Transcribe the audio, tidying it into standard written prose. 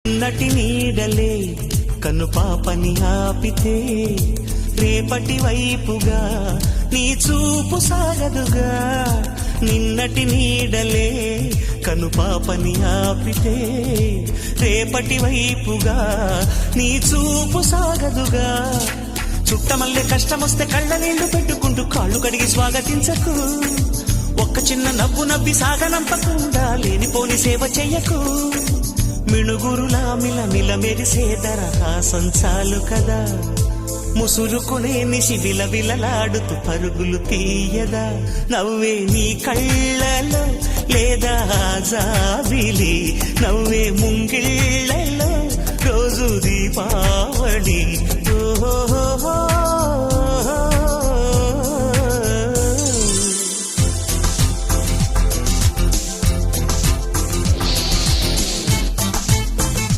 నటి నీడలే కను పాపని ఆపితే రేపటి వైపుగా నీ చూపు సాగదుగా. నిన్నటి నీడలే కను పాపని ఆపితే రేపటి వైపుగా నీ చూపు సాగదుగా. చుట్టమల్లే కష్టమొస్తే కళ్ళ నీళ్లు పెట్టుకుంటూ కాళ్ళు కడిగి స్వాగతించకు. ఒక్క చిన్న నవ్వు నవ్వి సాగనంపకుండా లేనిపోని సేవ చెయ్యకు. మిణుగురులా మిలమిల మెరిసే దరహాసం చాలు కదా. ముసురుకునే నిశి విలవిలలాడుతూ పరుగులు తీయదా. నవ్వే నీ కళ్ళలో లేదా జాబిలి, నవ్వే ముంగిళ్ళలో రోజు దీపావళి.